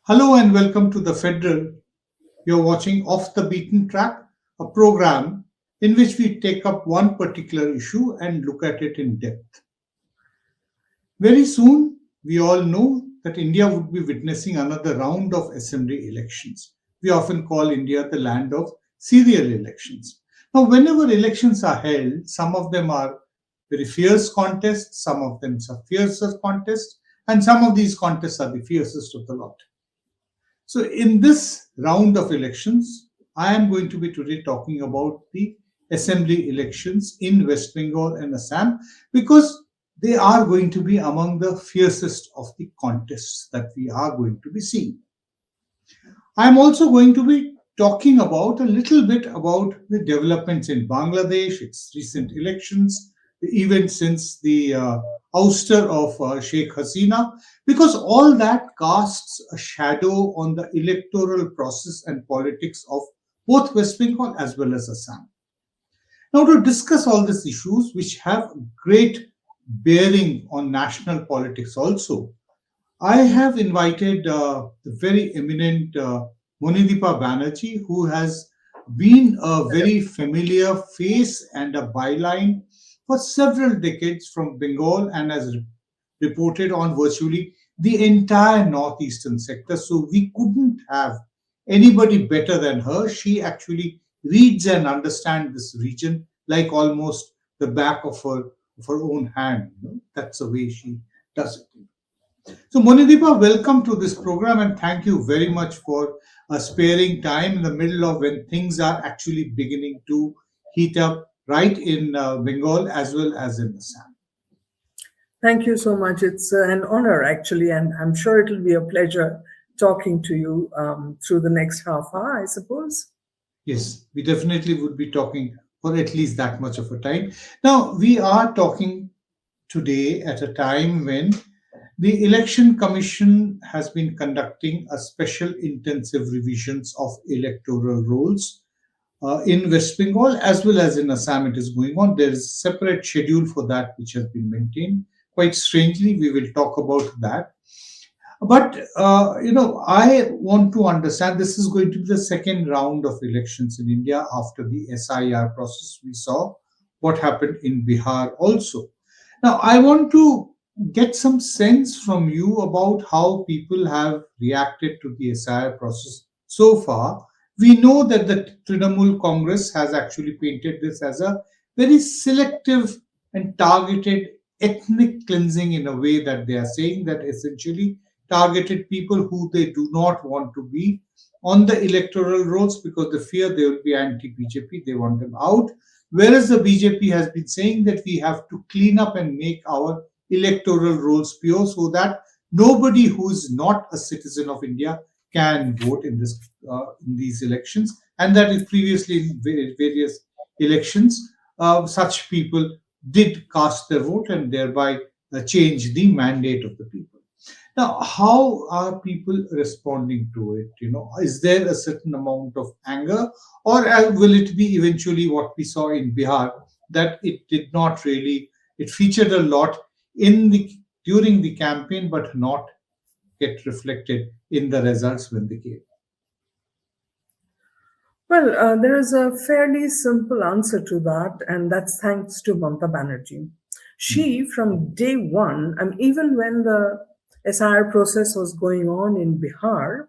Hello and welcome to the Federal. You're watching Off the Beaten Track, a program in which we take up one particular issue and look at it in depth. Very soon, we all know that India would be witnessing another round of assembly elections. We often call India the land of serial elections. Now, whenever elections are held, some of them are very fierce contests, some of them are fiercer contests, and some of these contests are the fiercest of the lot. So, in this round of elections, I am going to be today talking about the assembly elections in West Bengal and Assam because they are going to be among the fiercest of the contests that we are going to be seeing. I am also going to be talking about a little bit about the developments in Bangladesh, its recent elections, the events since the ouster of Sheikh Hasina, because all that casts a shadow on the electoral process and politics of both West Bengal as well as Assam. Now, to discuss all these issues, which have great bearing on national politics also, I have invited the very eminent Monideepa Banerjee, who has been a very familiar face and a byline for several decades from Bengal and has reported on virtually the entire northeastern sector. So we couldn't have anybody better than her. She actually reads and understands this region like almost the back of her own hand. That's the way she does it. So, Monideepa, welcome to this program and thank you very much for sparing time in the middle of when things are actually beginning to heat up right in Bengal as well as in Assam. Thank you so much. It's an honor, actually, and I'm sure it'll be a pleasure talking to you through the next half hour, I suppose. Yes, we definitely would be talking for at least that much of a time. Now, we are talking today at a time when the Election Commission has been conducting a special intensive revisions of electoral rolls in West Bengal as well as in Assam. It is going on. There is a separate schedule for that which has been maintained. Quite strangely, we will talk about that. But I want to understand this is going to be the second round of elections in India after the SIR process. We saw what happened in Bihar also. Now, I want to get some sense from you about how people have reacted to the SIR process so far. We know that the Trinamool Congress has actually painted this as a very selective and targeted ethnic cleansing in a way that they are saying that essentially targeted people who they do not want to be on the electoral rolls because they fear they will be anti-BJP, they want them out. Whereas the BJP has been saying that we have to clean up and make our electoral rolls pure so that nobody who is not a citizen of India can vote in these elections, and that is previously in various elections, such people did cast their vote and thereby change the mandate of the people. Now, how are people responding to it? Is there a certain amount of anger, or will it be eventually what we saw in Bihar that it did not really? It featured a lot during the campaign, but not get reflected in the results when they came. Well, there is a fairly simple answer to that, and that's thanks to Mamata Banerjee. She, from day one, and even when the SIR process was going on in Bihar,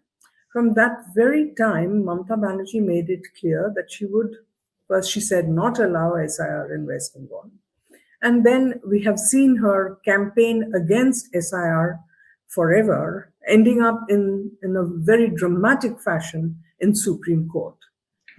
from that very time, Mamata Banerjee made it clear that she would, first she said, not allow SIR in West Bengal. And then we have seen her campaign against SIR forever, ending up in a very dramatic fashion in Supreme Court.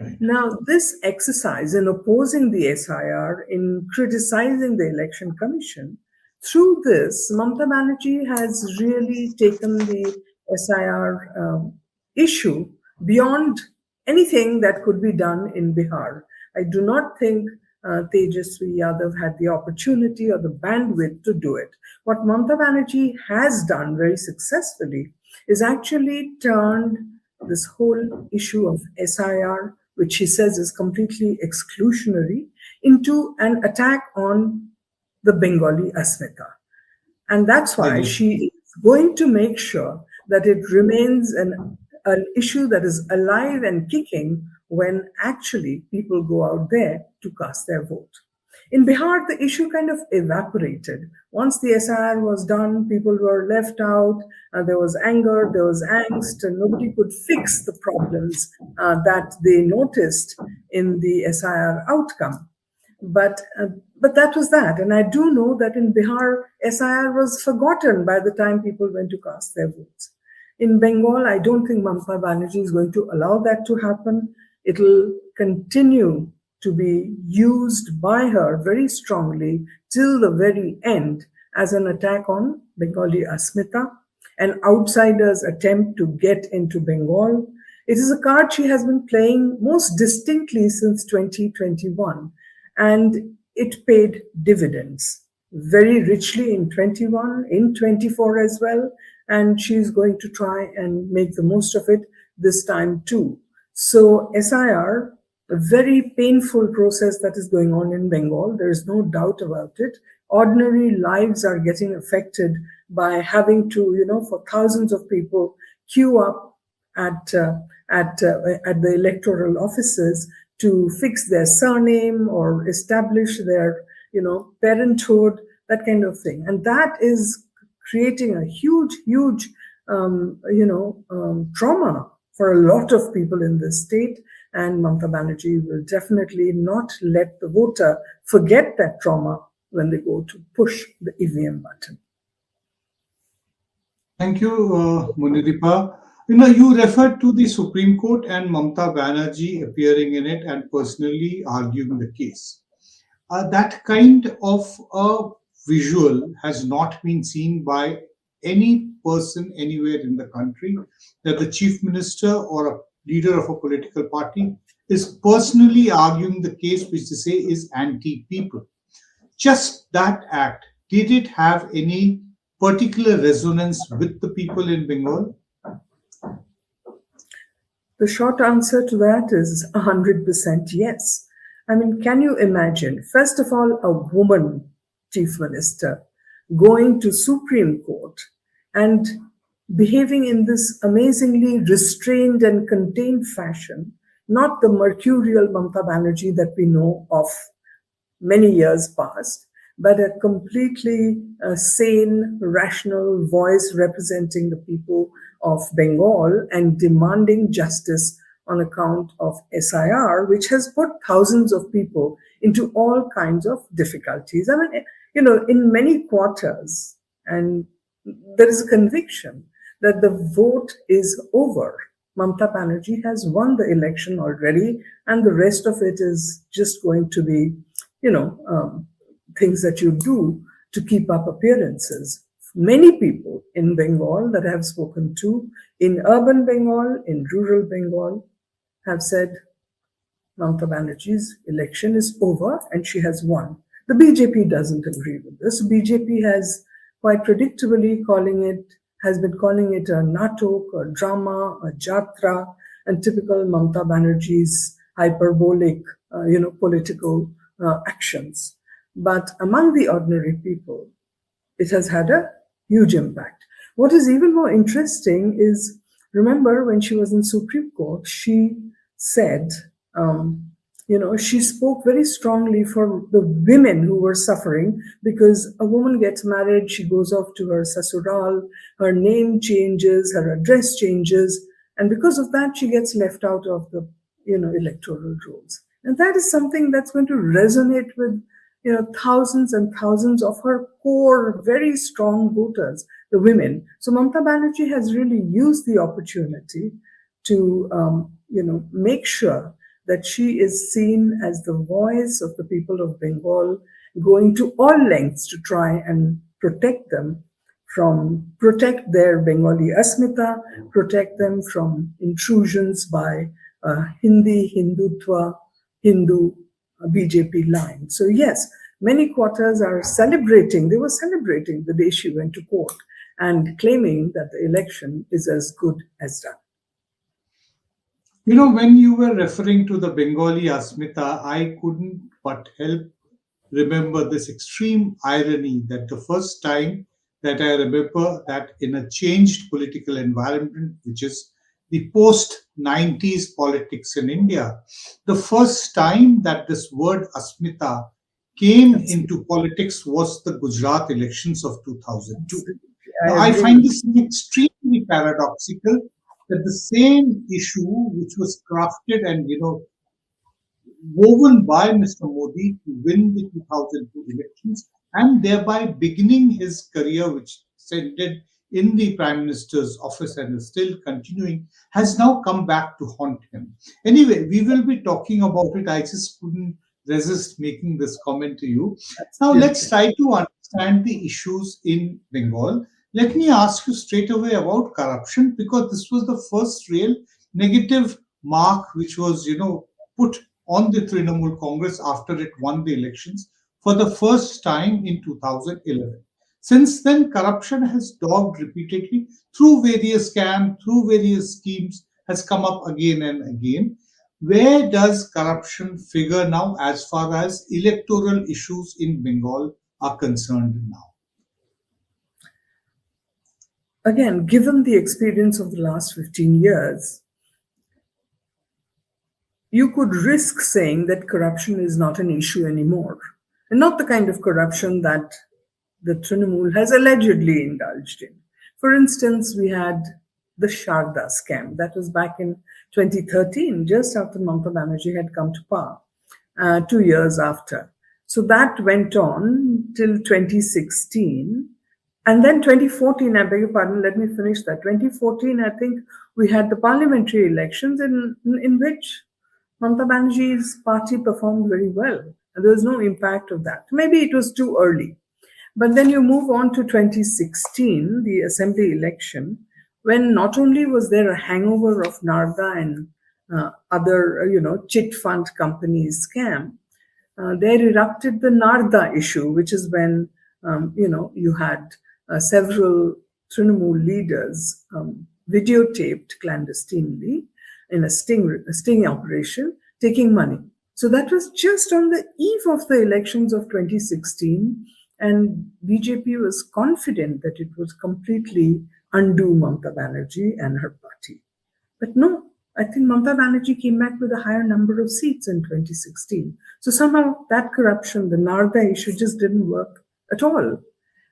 Right. Now, this exercise in opposing the SIR, in criticizing the Election Commission, through this, Mamata Banerjee has really taken the SIR issue beyond anything that could be done in Bihar. I do not think Tejaswi Yadav had the opportunity or the bandwidth to do it. What Mamata Banerjee has done very successfully is actually turned this whole issue of SIR, which she says is completely exclusionary, into an attack on the Bengali Asmita. And that's why she is going to make sure that it remains an issue that is alive and kicking when actually people go out there to cast their vote. In Bihar, the issue kind of evaporated. Once the SIR was done, people were left out. There was anger, there was angst, and nobody could fix the problems that they noticed in the SIR outcome. But but that was that. And I do know that in Bihar, SIR was forgotten by the time people went to cast their votes. In Bengal, I don't think Mamata Banerjee is going to allow that to happen. It'll continue to be used by her very strongly till the very end as an attack on Bengali Asmita, an outsider's attempt to get into Bengal. It is a card she has been playing most distinctly since 2021, and it paid dividends very richly in 21, in 24 as well, and she's going to try and make the most of it this time too. So SIR, a very painful process that is going on in Bengal. There is no doubt about it. Ordinary lives are getting affected by having to, for thousands of people queue up at the electoral offices to fix their surname or establish their, parenthood, that kind of thing. And that is creating a huge trauma for a lot of people in this state. And Mamata Banerjee will definitely not let the voter forget that trauma when they go to push the EVM button. Thank you, Monideepa. You referred to the Supreme Court and Mamata Banerjee appearing in it and personally arguing the case. That kind of a visual has not been seen by any person anywhere in the country, that the chief minister or a leader of a political party is personally arguing the case which they say is anti-people. Just that act, did it have any particular resonance with the people in Bengal? The short answer to that is 100% yes. I mean, can you imagine, first of all, a woman chief minister going to Supreme Court and behaving in this amazingly restrained and contained fashion, not the mercurial Mamata Banerjee that we know of many years past, but a completely sane, rational voice representing the people of Bengal and demanding justice on account of SIR, which has put thousands of people into all kinds of difficulties. I mean, in many quarters, and there is a conviction that the vote is over. Mamata Banerjee has won the election already, and the rest of it is just going to be, things that you do to keep up appearances. Many people in Bengal that I have spoken to, in urban Bengal, in rural Bengal, have said Mamata Banerjee's election is over and she has won. The BJP doesn't agree with this. BJP has quite predictably has been calling it a natok, a drama, a jatra, and typical Mamata Banerjee's hyperbolic, political actions. But among the ordinary people, it has had a huge impact. What is even more interesting is, remember when she was in Supreme Court, she said, she spoke very strongly for the women who were suffering, because a woman gets married, she goes off to her sasural, her name changes, her address changes, and because of that, she gets left out of the, electoral rolls. And that is something that's going to resonate with, thousands and thousands of her core, very strong voters, the women. So Mamata Banerjee has really used the opportunity to, make sure that she is seen as the voice of the people of Bengal, going to all lengths to try and protect their Bengali Asmita, protect them from intrusions by Hindutva, Hindu BJP line. So yes, many quarters they were celebrating the day she went to court and claiming that the election is as good as done. When you were referring to the Bengali Asmita, I couldn't but help remember this extreme irony that the first time that I remember that in a changed political environment, which is the post 90s politics in India, the first time that this word Asmita came into Absolutely. politics was the Gujarat elections of 2002. Absolutely. Now, I I agree find with this extremely paradoxical that the same issue which was crafted and woven by Mr. Modi to win the 2002 elections and thereby beginning his career, which ended in the Prime Minister's office and is still continuing, has now come back to haunt him. Anyway, we will be talking about it. I just couldn't resist making this comment to you. Now, let's absolutely. try to understand the issues in Bengal. Let me ask you straight away about corruption because this was the first real negative mark which was, put on the Trinamool Congress after it won the elections for the first time in 2011. Since then, corruption has dogged repeatedly through various scams, through various schemes, has come up again and again. Where does corruption figure now as far as electoral issues in Bengal are concerned now? Again, given the experience of the last 15 years, you could risk saying that corruption is not an issue anymore. And not the kind of corruption that the Trinamool has allegedly indulged in. For instance, we had the Sharda scam. That was back in 2013, just after Mamata Banerjee had come to power, 2 years after. So that went on till 2016. And then 2014, I beg your pardon, let me finish that. 2014, I think we had the parliamentary elections in which Mamata Banerjee's party performed very well. And there was no impact of that. Maybe it was too early. But then you move on to 2016, the assembly election, when not only was there a hangover of Narda and other, chit fund companies scam, there erupted the Narda issue, which is when, you had several Trinamool leaders videotaped clandestinely in a sting operation taking money. So that was just on the eve of the elections of 2016, and BJP was confident that it would completely undo Mamata Banerjee and her party. But no, I think Mamata Banerjee came back with a higher number of seats in 2016. So somehow that corruption, the Narda issue, just didn't work at all.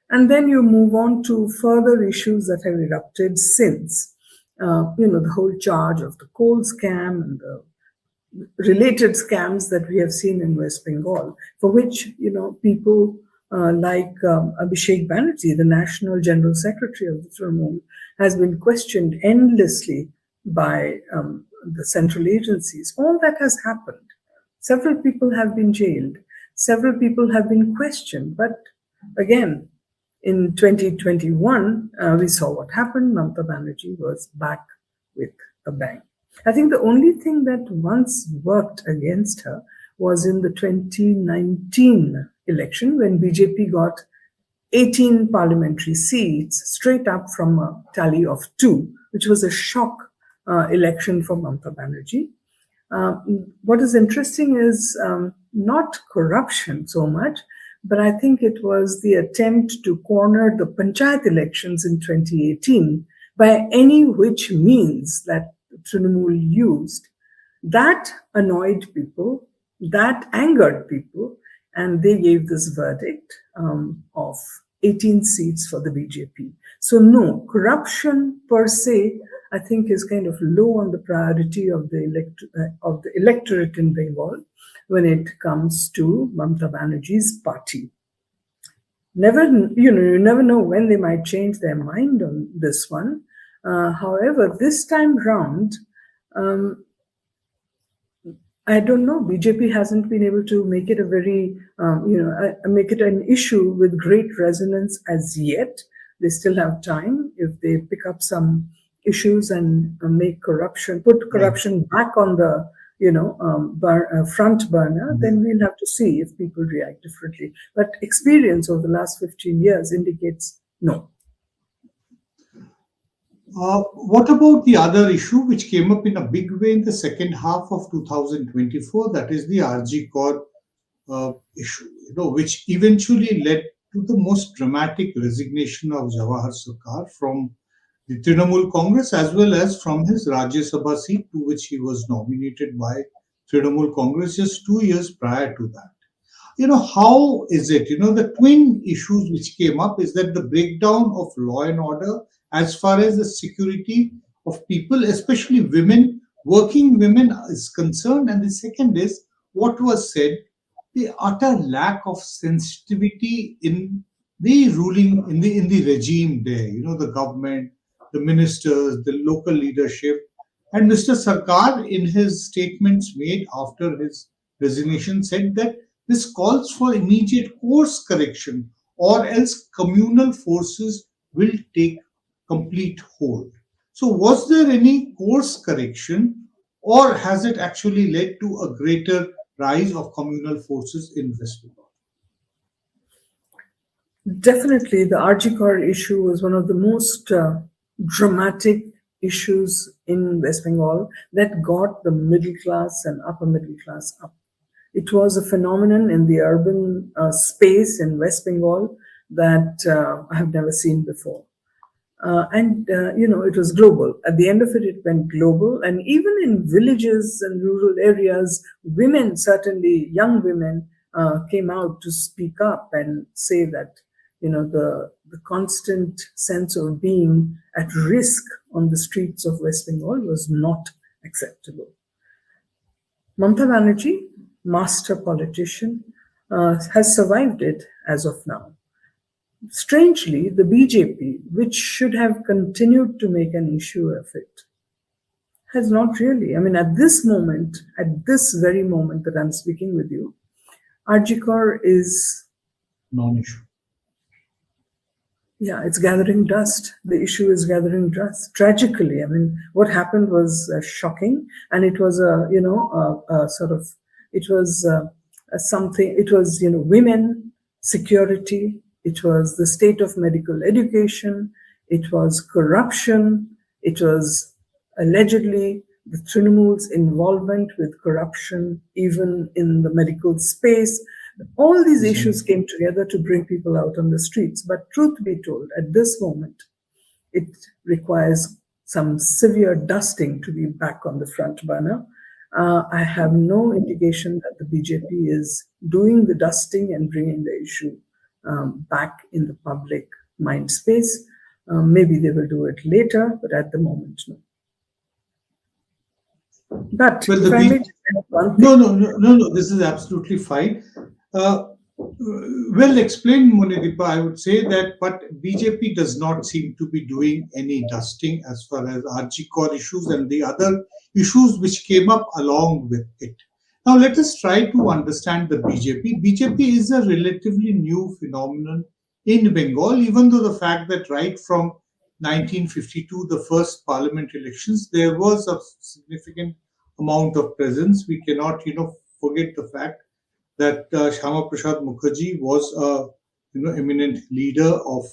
And then you move on to further issues that have erupted since. The whole charge of the coal scam and the related scams that we have seen in West Bengal, for which people like Abhishek Banerjee, the National General Secretary of the Trinamool, has been questioned endlessly by the central agencies. All that has happened. Several people have been jailed. Several people have been questioned. But again, in 2021, we saw what happened. Mamata Banerjee was back with a bang. I think the only thing that once worked against her was in the 2019 election when BJP got 18 parliamentary seats straight up from a tally of 2, which was a shock election for Mamata Banerjee. What is interesting is not corruption so much, but I think it was the attempt to corner the panchayat elections in 2018 by any which means that Trinamool used. That annoyed people, that angered people, and they gave this verdict of 18 seats for the BJP. So no, corruption per se, I think, is kind of low on the priority of the electorate in Bengal when it comes to Mamata Banerjee's party. You never know when they might change their mind on this one. However, this time round, I don't know. BJP hasn't been able to make it make it an issue with great resonance as yet. They still have time. If they pick up some issues and put corruption back on the front burner, then we'll have to see if people react differently. But experience over the last 15 years indicates no. What about the other issue which came up in a big way in the second half of 2024? That is the RG Kaur issue, which eventually led to the most dramatic resignation of Jawahar Sarkar from the Trinamool Congress as well as from his Rajya Sabha seat to which he was nominated by Trinamool Congress just 2 years prior to that. How is it? The twin issues which came up is that the breakdown of law and order as far as the security of people, especially women, working women, is concerned. And the second is what was said, the utter lack of sensitivity in the ruling, in the regime there, the government, the ministers, the local leadership. And Mr. Sarkar, in his statements made after his resignation, said that this calls for immediate course correction, or else communal forces will take complete hold. So, was there any course correction, or has it actually led to a greater rise of communal forces in West Bengal? Definitely, the Arjikar issue was one of the most dramatic issues in West Bengal that got the middle class and upper middle class up. It was a phenomenon in the urban space in West Bengal that I have never seen before. It was global. At the end of it, it went global. And even in villages and rural areas, women, certainly young women, came out to speak up and say that, the constant sense of being at risk on the streets of West Bengal was not acceptable. Mamata Banerjee, master politician, has survived it as of now. Strangely, the BJP, which should have continued to make an issue of it, has not really. I mean, at this very moment that I'm speaking with you, Arjikar is Non-issue. Yeah, it's gathering dust. The issue is gathering dust. Tragically, I mean, what happened was shocking, and it was something. It was women, security. It was the state of medical education. It was corruption. It was allegedly the Trinamool's involvement with corruption, even in the medical space. All these issues came together to bring people out on the streets. But truth be told, at this moment, it requires some severe dusting to be back on the front burner. I have no indication that the BJP is doing the dusting and bringing the issue back in the public mind space. Maybe they will do it later, but at the moment, no. But Well, if I may just add one thing. no, this is absolutely fine. Well explained, Monideepa. I would say that, but BJP does not seem to be doing any dusting as far as Arjikar issues and the other issues which came up along with it. Now, let us try to understand the BJP. BJP is a relatively new phenomenon in Bengal, even though the fact that right from 1952, the first parliament elections, there was a significant amount of presence. We cannot, forget the fact that Shyama Prasad Mukherjee was a eminent leader of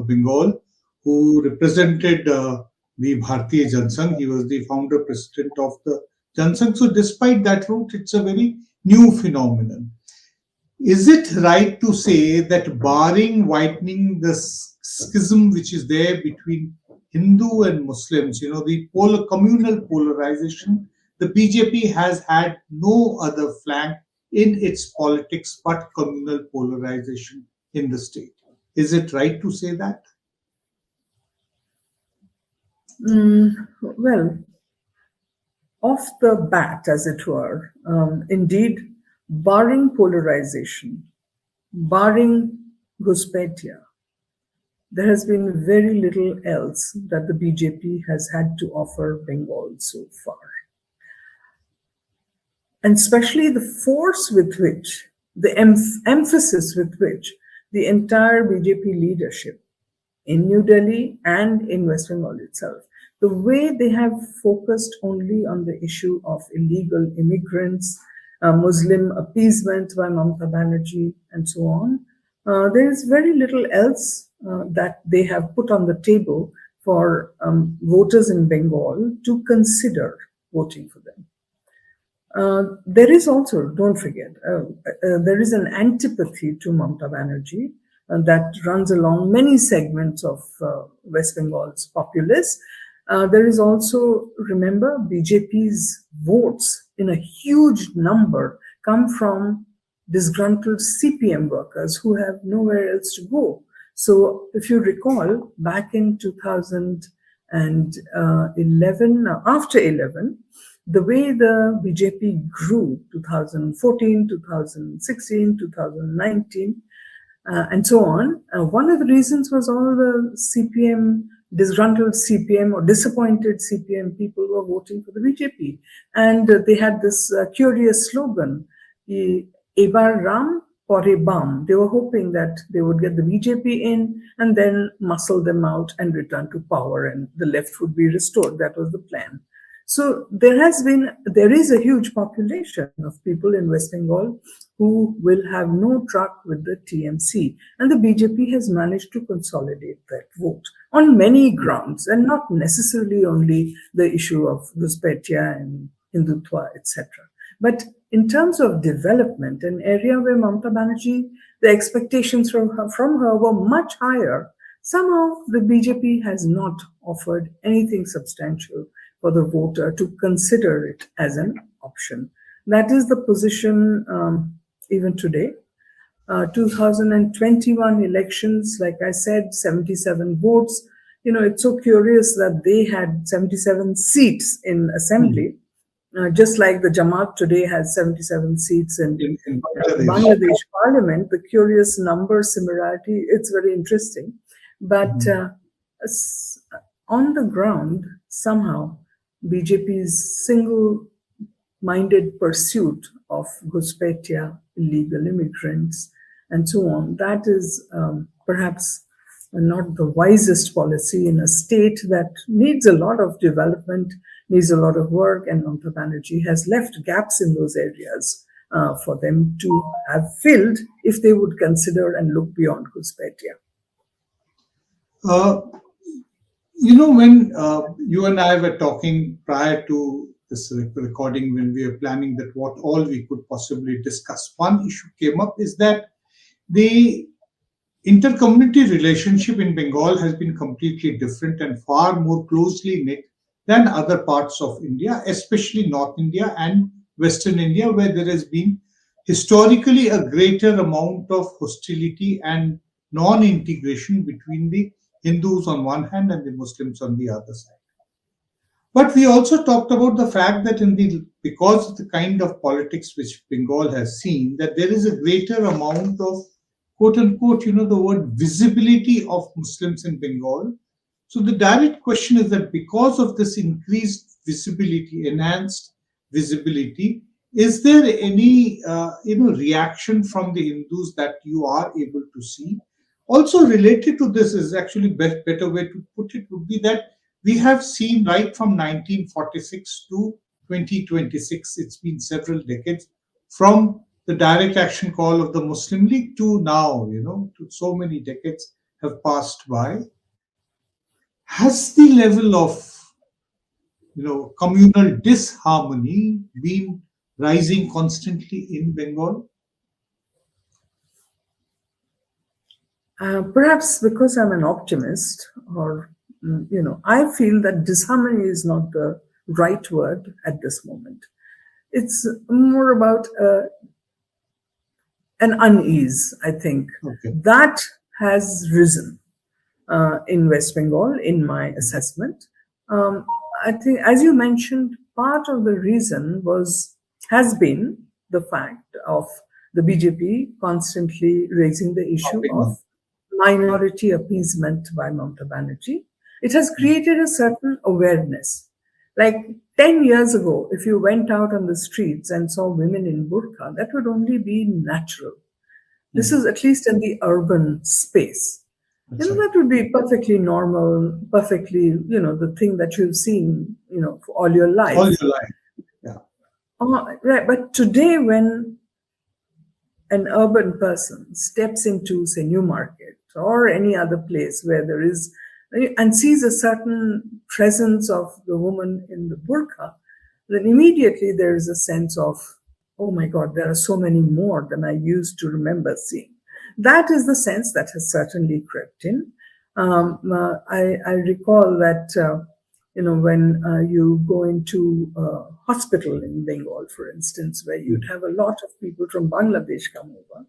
Bengal, who represented the Bharatiya Jansangh. He was the founder president of the Jansangh. So, despite that route, it's a very new phenomenon. Is it right to say that, barring whitening the schism which is there between Hindu and Muslims, the communal polarization, the BJP has had no other flank in its politics but communal polarization in the state? Is it right to say that? Well, off the bat, as it were, indeed, barring polarization, barring Ghuspetia, there has been very little else that the BJP has had to offer Bengal so far. And especially the force with which, the emphasis with which the entire BJP leadership in New Delhi and in West Bengal itself, the way they have focused only on the issue of illegal immigrants, Muslim appeasement by Mamata Banerjee, and so on, there is very little else that they have put on the table for voters in Bengal to consider voting for them. There is also, don't forget, there is an antipathy to Mamata Banerjee that runs along many segments of West Bengal's populace. There is also, remember, BJP's votes in a huge number come from disgruntled CPM workers who have nowhere else to go. So, if you recall, back in 2011, after 11, the way the BJP grew 2014, 2016, 2019, and so on, one of the reasons was all the CPM, disgruntled CPM or disappointed CPM people were voting for the BJP. And they had this curious slogan, Ebar Ram, Pore Bam. They were hoping that they would get the BJP in and then muscle them out and return to power and the left would be restored. That was the plan. So there is a huge population of people in West Bengal who will have no truck with the TMC. And the BJP has managed to consolidate that vote on many grounds and not necessarily only the issue of Ghuspetia and Hindutva, etc. But in terms of development, an area where Mamata Banerjee, the expectations from her were much higher, somehow the BJP has not offered anything substantial for the voter to consider it as an option. That is the position even today. 2021 elections, like I said, 77 votes. You know, it's so curious that they had 77 seats in assembly, just like the Jamaat today has 77 seats in Bangladesh parliament. The curious number similarity, it's very interesting. But on the ground, somehow, BJP's single-minded pursuit of Ghuspetia, illegal immigrants, and so on, that is perhaps not the wisest policy in a state that needs a lot of development, needs a lot of work, and Mamata Banerjee has left gaps in those areas for them to have filled if they would consider and look beyond Ghuspetia. You know, when you and I were talking prior to this recording, when we were planning that what all we could possibly discuss, one issue came up is that the inter-community relationship in Bengal has been completely different and far more closely knit than other parts of India, especially North India and Western India, where there has been historically a greater amount of hostility and non-integration between the Hindus on one hand and the Muslims on the other side. But we also talked about the fact that because of the kind of politics which Bengal has seen, that there is a greater amount of quote unquote, the word visibility of Muslims in Bengal. So the direct question is that because of this increased visibility, enhanced visibility, is there any reaction from the Hindus that you are able to see? Also related to this is actually better way to put it would be that we have seen right from 1946 to 2026, it's been several decades, from the direct action call of the Muslim League to now, to so many decades have passed by. Has the level of, communal disharmony been rising constantly in Bengal? Perhaps because I'm an optimist, or, I feel that disharmony is not the right word at this moment. It's more about an unease, I think. Okay. That has risen in West Bengal, in my assessment. I think, as you mentioned, part of the reason has been the fact of the BJP constantly raising the issue of minority appeasement by Mamata Banerjee. It has created a certain awareness. Like 10 years ago, if you went out on the streets and saw women in burqa, that would only be natural. This is at least in the urban space. That would be perfectly normal, perfectly, the thing that you've seen, for all your life. All your life, yeah. Right, but today when an urban person steps into, say, Newmarket or any other place where there is, and sees a certain presence of the woman in the burqa, then immediately there is a sense of, oh my God, there are so many more than I used to remember seeing. That is the sense that has certainly crept in. I recall that, when you go into a hospital in Bengal, for instance, where you'd have a lot of people from Bangladesh come over,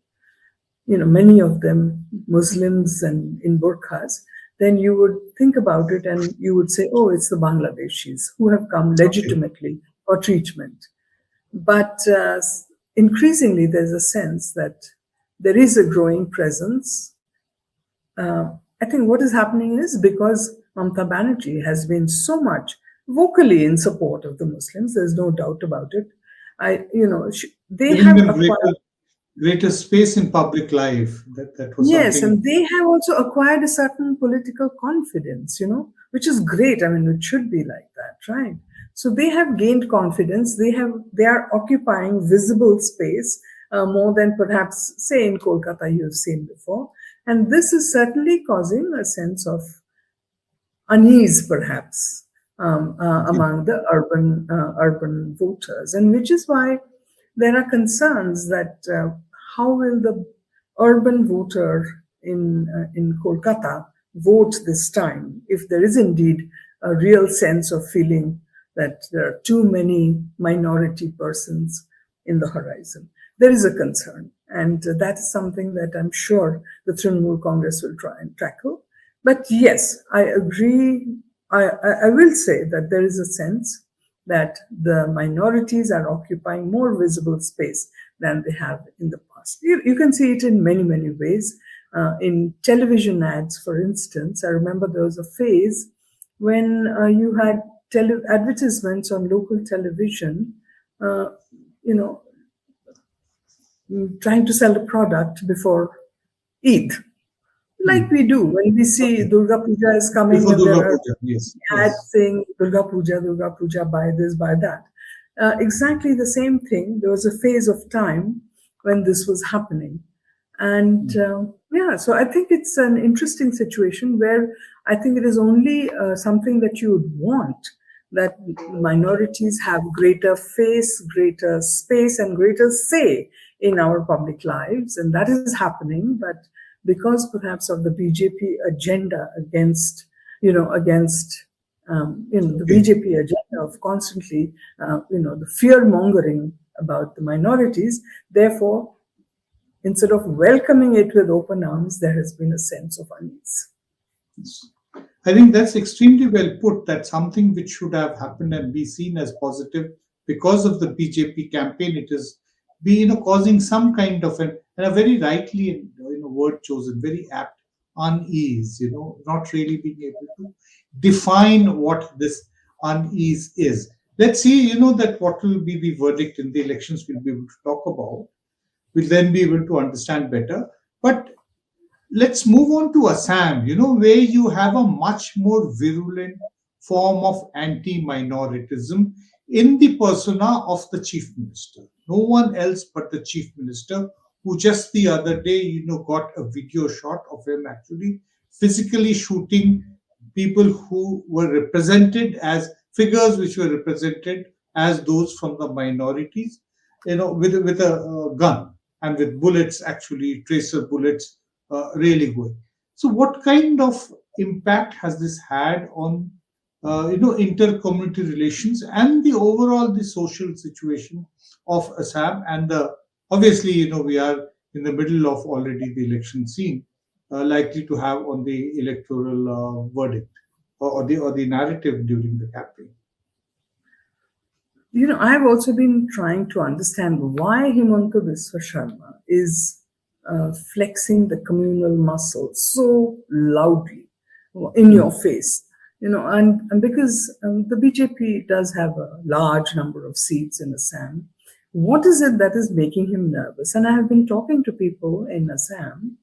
many of them Muslims and in burqas, then you would think about it and you would say, oh, it's the Bangladeshis who have come Okay. legitimately for treatment. But increasingly, there's a sense that there is a growing presence. I think what is happening is because Mamata Banerjee has been so much vocally in support of the Muslims, there's no doubt about it. They Giving have them acquired. greater space in public life. That was Yes, something. and they have also acquired a certain political confidence, which is great. I mean, it should be like that, right? So they have gained confidence. They are occupying visible space more than perhaps, say, in Kolkata you have seen before, and this is certainly causing a sense of unease, perhaps, among the urban voters, and which is why there are concerns that how will the urban voter in Kolkata vote this time if there is indeed a real sense of feeling that there are too many minority persons in the horizon. There is a concern, and that is something that I'm sure the Trinamool Congress will try and tackle. But yes, I agree. I will say that there is a sense that the minorities are occupying more visible space than they have in the past. You can see it in many, many ways. In television ads, for instance, I remember there was a phase when you had advertisements on local television, you know, trying to sell a product before Eid, like we do when we see Okay. Durga Puja is coming Before and there Durga are Puja. Yes. ads Yes. saying Durga Puja, buy this, buy that. Exactly the same thing. There was a phase of time when this was happening. And yeah, so I think it's an interesting situation where I think it is only something that you would want, that minorities have greater face, greater space, and greater say in our public lives. And that is happening. But because perhaps of the BJP agenda against the Okay. BJP agenda of constantly, the fear mongering about the minorities. Therefore, instead of welcoming it with open arms, there has been a sense of unease. I think that's extremely well put. That something which should have happened and be seen as positive because of the BJP campaign. It is causing some kind of and a very rightly word chosen, very apt unease. Not really being able to define what this unease is. Let's see. That what will be the verdict in the elections. We'll be able to talk about. We'll then be able to understand better. But let's move on to Assam, where you have a much more virulent form of anti minoritism in the persona of the chief minister. No one else but the chief minister, who just the other day, got a video shot of him actually physically shooting people who were represented as figures which were represented as those from the minorities, with a gun and with bullets, actually tracer bullets, really going. So, what kind of impact has this had on inter-community relations and the overall the social situation of Assam? And obviously, we are in the middle of already the election scene, likely to have on the electoral verdict or the narrative during the campaign. I've also been trying to understand why Himanta Biswa Sharma is flexing the communal muscle so loudly in your face. And because the BJP does have a large number of seats in Assam, what is it that is making him nervous? And I have been talking to people in Assam,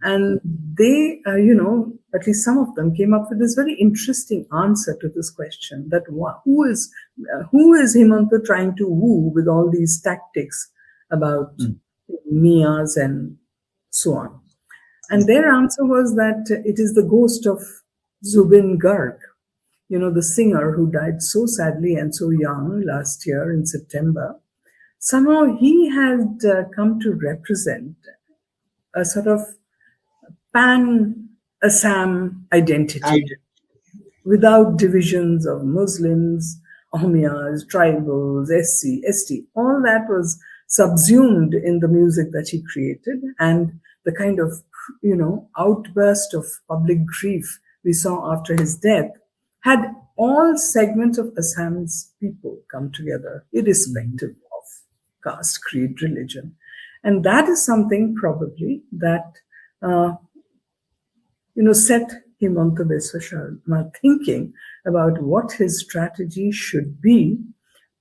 and they, at least some of them came up with this very interesting answer to this question: that who is Himanta trying to woo with all these tactics about Mias and so on? And their answer was that it is the ghost of Zubin Garg. the singer who died so sadly and so young last year in September, somehow he had come to represent a sort of pan Assam identity I without divisions of Muslims, Ahmias, tribals, SC, ST. All that was subsumed in the music that he created, and the kind of outburst of public grief we saw after his death had all segments of Assam's people come together, irrespective of caste, creed, religion. And that is something probably that uh, set Himanta Biswa Sharma thinking about what his strategy should be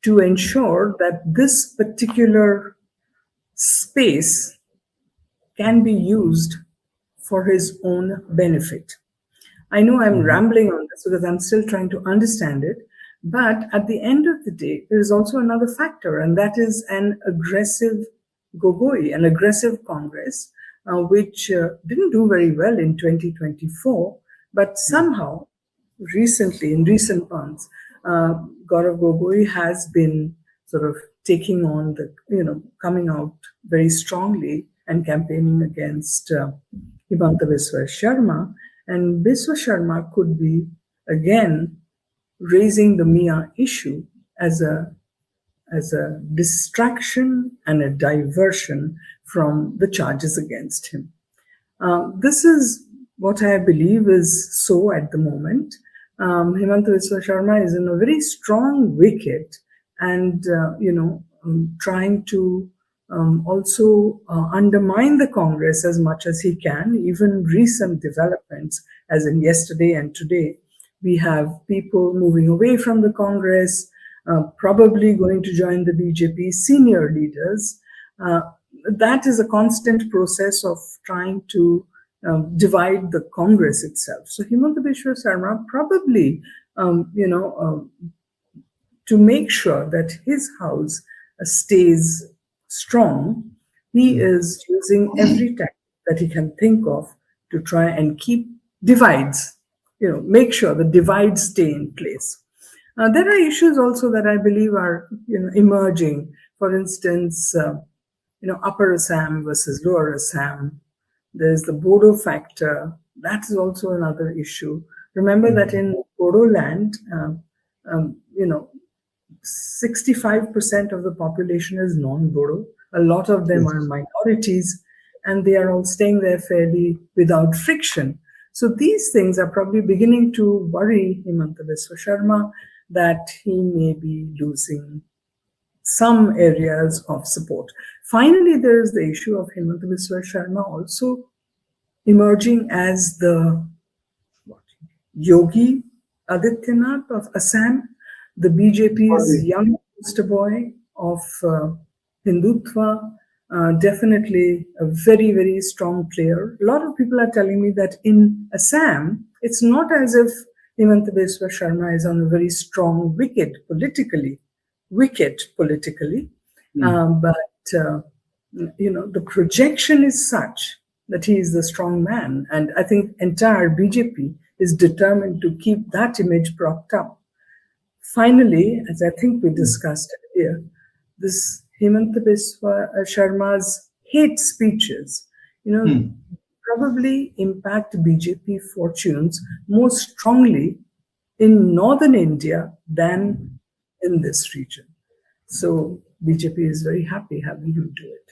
to ensure that this particular space can be used for his own benefit. I know I'm Mhm. rambling on this because I'm still trying to understand it. But at the end of the day, there is also another factor, and that is an aggressive Gogoi, an aggressive Congress, which didn't do very well in 2024, but somehow recently, in recent months, Gaurav Gogoi has been sort of taking on coming out very strongly and campaigning against Himanta Biswa Sharma. And Biswa Sharma could be again raising the Mia issue as a distraction and a diversion from the charges against him. This is what I believe is so at the moment. Himanta Biswa Sharma is in a very strong wicket, and trying to also undermine the Congress as much as he can. Even recent developments, as in yesterday and today, we have people moving away from the Congress, probably going to join the BJP senior leaders. That is a constant process of trying to divide the Congress itself. So Himanta Biswa Sharma probably, to make sure that his house stays strong, he is using every tactic that he can think of to try and keep divides, make sure the divides stay in place. There are issues also that I believe are emerging. For instance, Upper Assam versus Lower Assam. There's the Bodo factor. That is also another issue. Remember that in Bodo land, 65% of the population is non-Bodo. A lot of them are minorities, and they are all staying there fairly without friction. So these things are probably beginning to worry Himanta Biswa Sharma, that he may be losing some areas of support. Finally, there is the issue of Himanta Biswa Sharma also emerging as the Yogi Adityanath of Assam, the BJP's young poster boy of Hindutva, definitely a very, very strong player. A lot of people are telling me that in Assam, it's not as if Himanta Biswa Sharma is on a very strong wicket politically, but the projection is such that he is the strong man, and I think entire BJP is determined to keep that image propped up. Finally, as I think we discussed earlier, this Himanta Biswa Sharma's hate speeches, probably impact BJP fortunes more strongly in northern India than in this region. So BJP is very happy having him do it.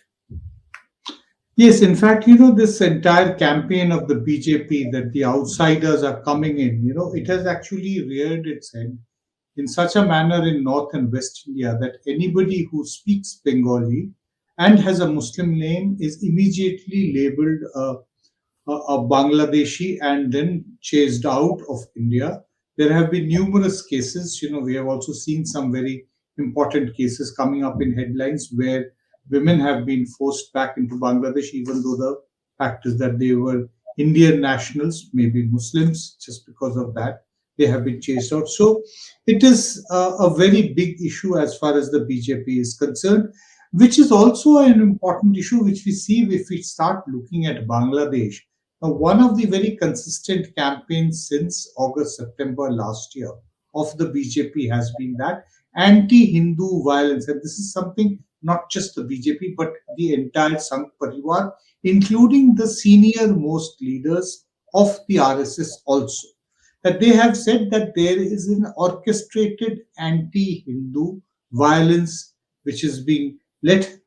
Yes, in fact, this entire campaign of the BJP that the outsiders are coming in, it has actually reared its head in such a manner in North and West India that anybody who speaks Bengali and has a Muslim name is immediately labeled a Bangladeshi and then chased out of India. There have been numerous cases. We have also seen some very important cases coming up in headlines where women have been forced back into Bangladesh, even though the fact is that they were Indian nationals, maybe Muslims, just because of that. They have been chased out. So it is a very big issue as far as the BJP is concerned, which is also an important issue which we see if we start looking at Bangladesh. Now, one of the very consistent campaigns since August, September last year of the BJP has been that anti-Hindu violence, and this is something not just the BJP but the entire Sangh Parivar, including the senior most leaders of the RSS also, that they have said that there is an orchestrated anti-Hindu violence which is being let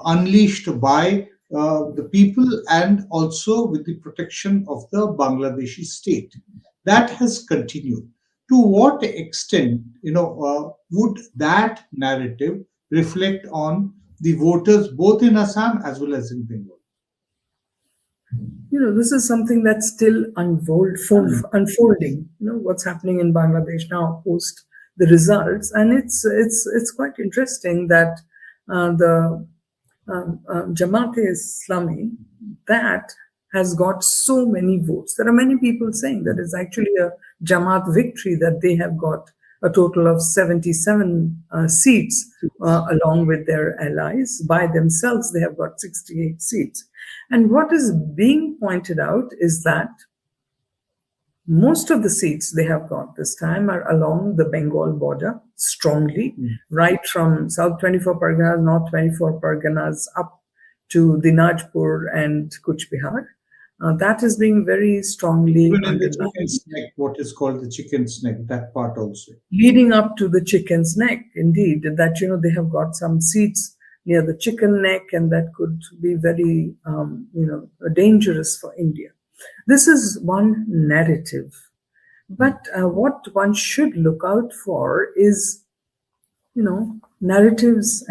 unleashed by the people and also with the protection of the Bangladeshi state. That has continued. To what extent, would that narrative reflect on the voters both in Assam as well as in Bengal? This is something that's still unfolding. What's happening in Bangladesh now post the results, and it's quite interesting that the Jamaat-e Islami, that has got so many votes. There are many people saying that it's actually a Jamaat victory, that they have got a total of 77 seats along with their allies. By themselves, they have got 68 seats. And what is being pointed out is that most of the seats they have got this time are along the Bengal border strongly, right from South 24 Parganas, North 24 Parganas up to Dinajpur and Kuch Bihar. That is being very strongly Even in the underlined. chicken's neck, what is called the chicken's neck, that part also. Leading up to the chicken's neck, indeed, that they have got some seats near the chicken neck, and that could be very dangerous for India. This is one narrative, but what one should look out for is, narratives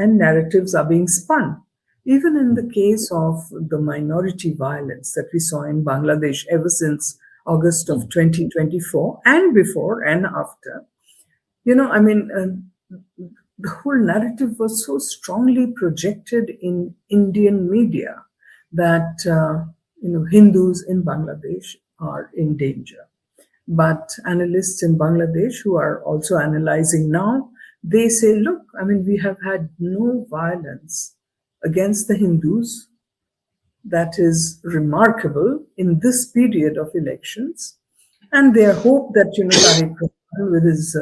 are being spun. Even in the case of the minority violence that we saw in Bangladesh ever since August of 2024 and before and after, the whole narrative was so strongly projected in Indian media that Hindus in Bangladesh are in danger. But analysts in Bangladesh who are also analyzing now, they say, look, we have had no violence against the Hindus that is remarkable in this period of elections, and they hope that Tariq Rahman with his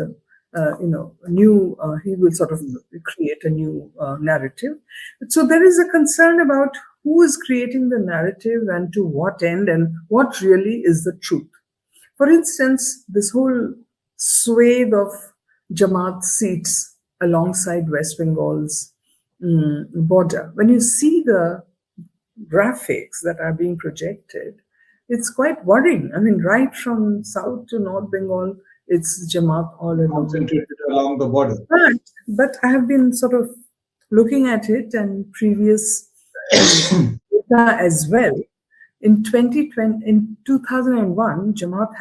he will sort of create a new narrative. So there is a concern about who is creating the narrative and to what end and what really is the truth. For instance, this whole swathe of Jamaat seats alongside West Bengal's border, when you see the graphics that are being projected, it's quite worrying. Right from south to North Bengal, it's Jamaat all along. Concentrated along the border. But I have been sort of looking at it and previous data as well. In 2001, Jamaat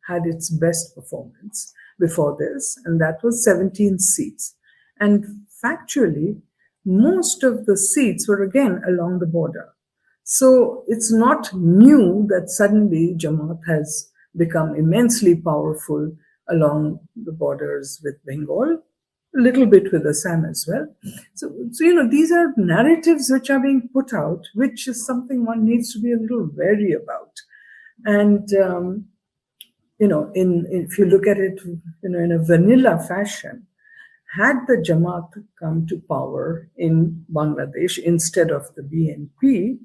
had its best performance before this, and that was 17 seats. And factually, most of the seats were again along the border. So it's not new that suddenly Jamaat has become immensely powerful along the borders with Bengal, a little bit with Assam as well. So these are narratives which are being put out, which is something one needs to be a little wary about. And if you look at it, in a vanilla fashion, had the Jamaat come to power in Bangladesh instead of the BNP,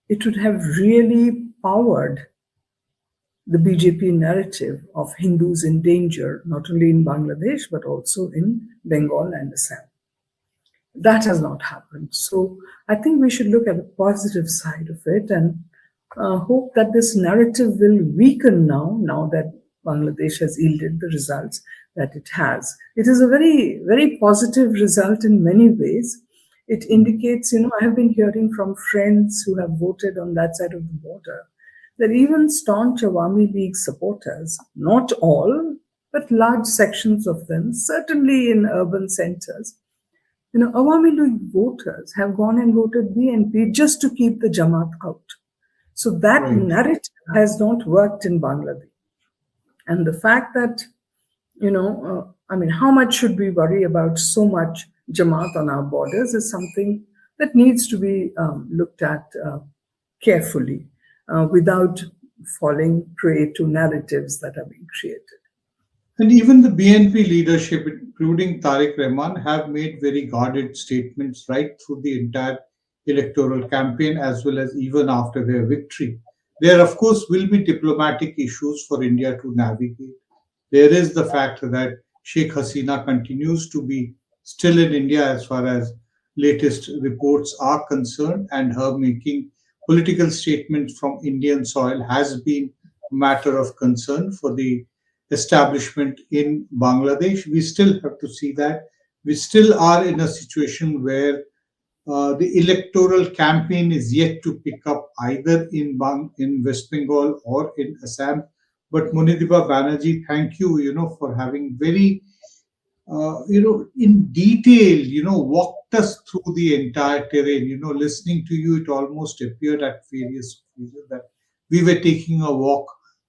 it would have really powered the BJP narrative of Hindus in danger, not only in Bangladesh, but also in Bengal and Assam. That has not happened. So I think we should look at the positive side of it and hope that this narrative will weaken now that Bangladesh has yielded the results that it has. It is a very, very positive result in many ways. It indicates, I have been hearing from friends who have voted on that side of the border, that even staunch Awami League supporters, not all, but large sections of them, certainly in urban centers, Awami League voters have gone and voted BNP just to keep the Jamaat out. So that narrative has not worked in Bangladesh. And the fact that, how much should we worry about so much Jamaat on our borders is something that needs to be looked at carefully without falling prey to narratives that are being created. And even the BNP leadership, including Tariq Rahman, have made very guarded statements right through the entire electoral campaign as well as even after their victory. There, of course, will be diplomatic issues for India to navigate. There is the fact that Sheikh Hasina continues to be still in India as far as latest reports are concerned, and her making political statements from Indian soil has been a matter of concern for the establishment in Bangladesh. We still have to see that. We still are in a situation where the electoral campaign is yet to pick up either in West Bengal or in Assam. But Monideepa Banerjee, thank you, for having very, in detail, walked us through the entire terrain. Listening to you, it almost appeared at various occasions that we were taking a walk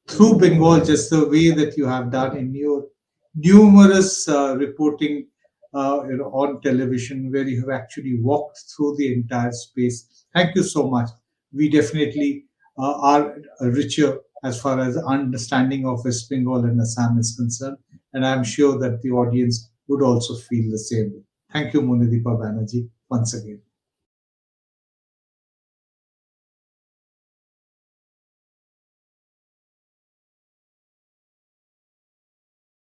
through Bengal, just the way that you have done in your numerous reporting, on television, where you have actually walked through the entire space. Thank you so much. We definitely are richer as far as understanding of West Bengal and Assam is concerned, and I'm sure that the audience would also feel the same way. Thank you, Monideepa Banerjee, once again.